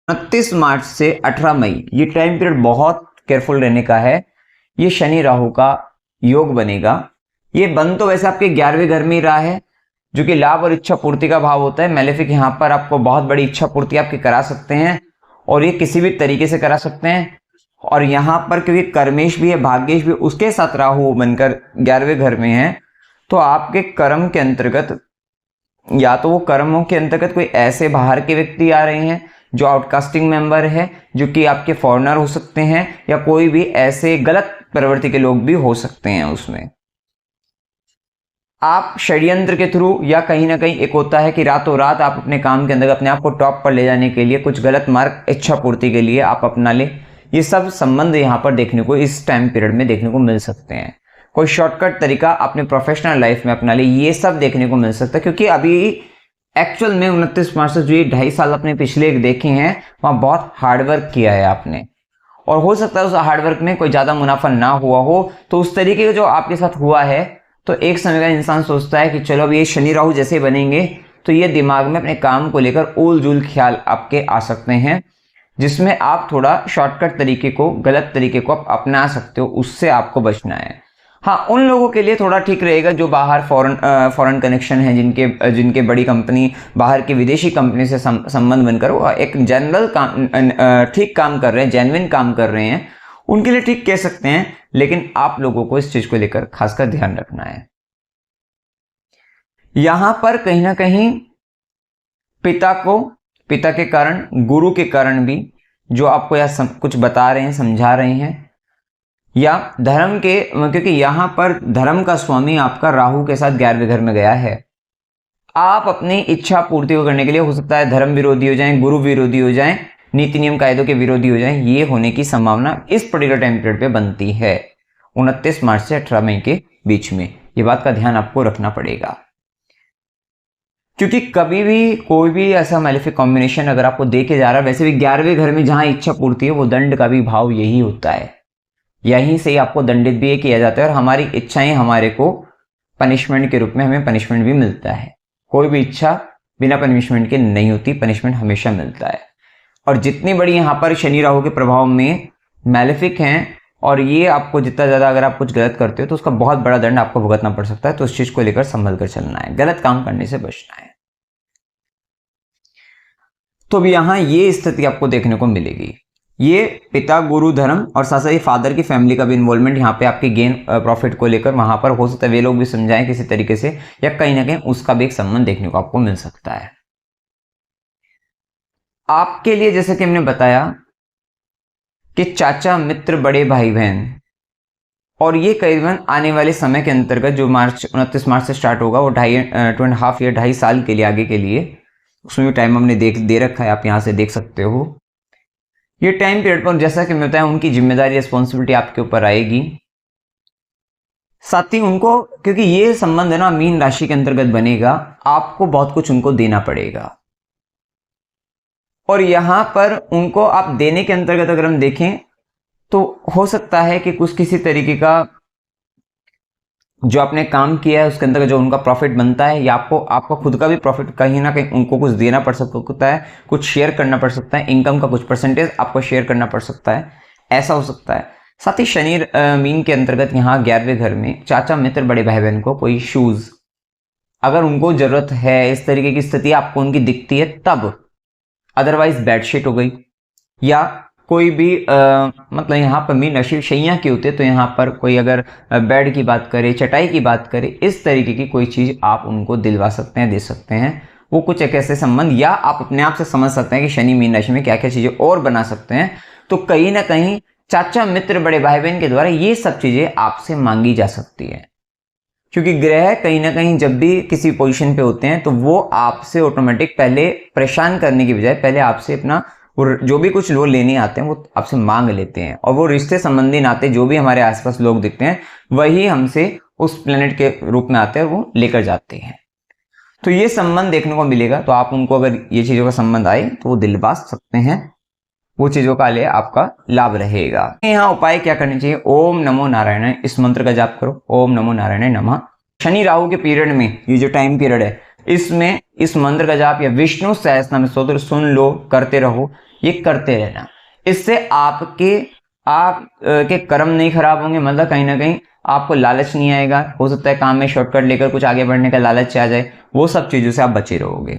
29 मार्च से 18 मई ये time period बहुत केयरफुल रहने का है। ये शनि राहु का योग बनेगा। ये बन तो वैसे आपके 11वें घर में ही रहा है, जो कि लाभ और इच्छा पूर्ति का भाव होता है। मैलेफिक यहाँ पर आपको बहुत बड़ी इच्छा पूर्ति आपकी करा सकते हैं और ये किसी भी तरीके से करा सकते हैं। और यहाँ पर क्योंकि कर्मेश भी है, भाग्येश भी, उसके साथ राहु बनकर 11वें घर में है, तो आपके कर्म के अंतर्गत या तो वो कर्मों के अंतर्गत कोई ऐसे बाहर के व्यक्ति आ रहे हैं जो आउटकास्टिंग मेंबर है, जो कि आपके फॉरेनर हो सकते हैं, या कोई भी ऐसे गलत प्रवृत्ति के लोग भी हो सकते हैं। उसमें आप षड्यंत्र के थ्रू या कहीं ना कहीं एक होता है कि रातों रात आप अपने काम के अंदर अपने आप को टॉप पर ले जाने के लिए कुछ गलत मार्ग इच्छा पूर्ति के लिए आप अपना ले। ये सब संबंध यहाँ पर देखने को इस टाइम पीरियड में देखने को मिल सकते हैं। कोई शॉर्टकट तरीका अपने प्रोफेशनल लाइफ में अपना ले, ये सब देखने को मिल सकता है। क्योंकि अभी एक्चुअल में 29 मार्च से जो ये 2.5 साल अपने पिछले देखे हैं, वहाँ बहुत हार्डवर्क किया है आपने, और हो सकता है उस हार्डवर्क में कोई ज़्यादा मुनाफा ना हुआ हो। तो उस तरीके का जो आपके साथ हुआ है, तो एक समय का इंसान सोचता है कि चलो अब ये शनि राहु जैसे बनेंगे तो ये दिमाग में अपने काम को लेकर उल जुल ख्याल आपके आ सकते हैं, जिसमें आप थोड़ा शॉर्टकट तरीके को, गलत तरीके को आप अपना सकते हो। उससे आपको बचना है। हाँ, उन लोगों के लिए थोड़ा ठीक रहेगा जो बाहर फॉरेन कनेक्शन है, जिनके बड़ी कंपनी बाहर की विदेशी कंपनी से संबंध बनकर वो एक जनरल काम ठीक काम कर रहे हैं, जेन्युइन काम कर रहे हैं, उनके लिए ठीक कह सकते हैं। लेकिन आप लोगों को इस चीज को लेकर खासकर ध्यान रखना है। यहां पर कहीं ना कहीं पिता के कारण, गुरु के कारण भी जो आपको यह कुछ बता रहे हैं, समझा रहे हैं, या धर्म के, क्योंकि यहां पर धर्म का स्वामी आपका राहु के साथ 11वें घर में गया है। आप अपनी इच्छा पूर्ति को करने के लिए हो सकता है धर्म विरोधी हो जाएं, गुरु विरोधी हो जाएं, नीति नियम कायदों के विरोधी हो जाएं। ये होने की संभावना इस पर्टिकुलर टाइम पीरियड पे बनती है 29 मार्च से 18 मई के बीच में। ये बात का ध्यान आपको रखना पड़ेगा, क्योंकि कभी भी कोई भी ऐसा मैलेफिक कॉम्बिनेशन अगर आपको देके जा रहा है, वैसे भी 11वें घर में जहां इच्छा पूर्ति है वो दंड का भी भाव यही होता है। यहीं से ही आपको दंडित भी किया जाता है और हमारी इच्छाएं हमारे को पनिशमेंट के रूप में, हमें पनिशमेंट भी मिलता है। कोई भी इच्छा बिना पनिशमेंट के नहीं होती, पनिशमेंट हमेशा मिलता है। और जितनी बड़ी यहाँ पर शनि राहु के प्रभाव में मैलेफिक हैं, और ये आपको जितना ज्यादा अगर आप कुछ गलत करते हो तो उसका बहुत बड़ा दंड आपको भुगतना पड़ सकता है। तो उस चीज को लेकर संभल कर चलना है, गलत काम करने से बचना है। तो अब यहाँ ये स्थिति आपको देखने को मिलेगी। ये पिता, गुरु, धर्म और साथ ही फादर की फैमिली का भी इन्वॉल्वमेंट यहाँ पे आपके गेन प्रॉफिट को लेकर वहां पर हो सकता है। वे लोग भी समझाएं किसी तरीके से, या कहीं ना कहीं उसका भी एक संबंध देखने को आपको मिल सकता है। आपके लिए जैसे कि हमने बताया कि चाचा, मित्र, बड़े भाई बहन, और ये करीबन आने वाले समय के अंतर्गत जो 29 मार्च से स्टार्ट होगा, वो 2.5 ईयर, 2.5 साल के लिए, आगे के लिए, उसमें भी टाइम हमने दे रखा है, आप यहाँ से देख सकते हो। ये टाइम पीरियड पर जैसा कि मैं बताया, उनकी जिम्मेदारी, रिस्पॉन्सिबिलिटी आपके ऊपर आएगी। साथ ही उनको, क्योंकि ये संबंध है ना मीन राशि के अंतर्गत बनेगा, आपको बहुत कुछ उनको देना पड़ेगा। और यहां पर उनको आप देने के अंतर्गत अगर हम देखें तो हो सकता है कि कुछ किसी तरीके का जो आपने काम किया है उसके अंदर जो उनका प्रॉफिट बनता है, या आपका खुद का भी प्रॉफिट कहीं ना कहीं उनको कुछ देना पड़ सकता है, कुछ शेयर करना पड़ सकता है, इनकम का कुछ परसेंटेज आपको शेयर करना पड़ सकता है, ऐसा हो सकता है। साथ ही शनि मीन के अंतर्गत यहाँ 11वें घर में चाचा, मित्र, बड़े भाई बहन को कोई शूज अगर उनको जरूरत है, इस तरीके की स्थिति आपको उनकी दिखती है तब, अदरवाइज बेडशीट हो गई, या कोई भी मतलब यहाँ पर मीन राशि शैया की होती है, तो यहाँ पर कोई अगर बेड की बात करे, चटाई की बात करे, इस तरीके की कोई चीज आप उनको दिलवा सकते हैं, दे सकते हैं। वो कुछ एक ऐसे संबंध, या आप अपने आप से समझ सकते हैं कि शनि मीन राशि में क्या क्या चीजें और बना सकते हैं। तो कहीं ना कहीं चाचा, मित्र, बड़े भाई बहन के द्वारा ये सब चीजें आपसे मांगी जा सकती है, क्योंकि ग्रह कहीं ना कहीं जब भी किसी पोजीशन पे होते हैं तो वो आपसे ऑटोमेटिक पहले परेशान करने की बजाय पहले आपसे अपना जो भी कुछ लोग लेने आते हैं वो आपसे मांग लेते हैं। और वो रिश्ते संबंधी नाते जो भी हमारे आसपास लोग दिखते हैं वही हमसे उस प्लेनेट के रूप में आते हैं और वो लेकर जाते हैं। तो ये संबंध देखने को मिलेगा। तो आप उनको अगर ये चीजों का संबंध आए तो वो दिलवा सकते हैं, वो चीजों का लिए आपका लाभ रहेगा। यहाँ उपाय क्या करने चाहिए? ओम नमो नारायण, इस मंत्र का जाप करो, ओम नमो नारायण नमः। शनि राहु के पीरियड में ये जो टाइम पीरियड है इसमें इस मंत्र का जाप या विष्णु सहस्त्रनाम स्तोत्र सुन लो, करते रहो, ये करते रहना। इससे आपके कर्म नहीं खराब होंगे, मतलब कहीं ना कहीं आपको लालच नहीं आएगा। हो सकता है काम में शॉर्टकट लेकर कुछ आगे बढ़ने का लालच आ जाए, वो सब चीजों से आप बचे रहोगे।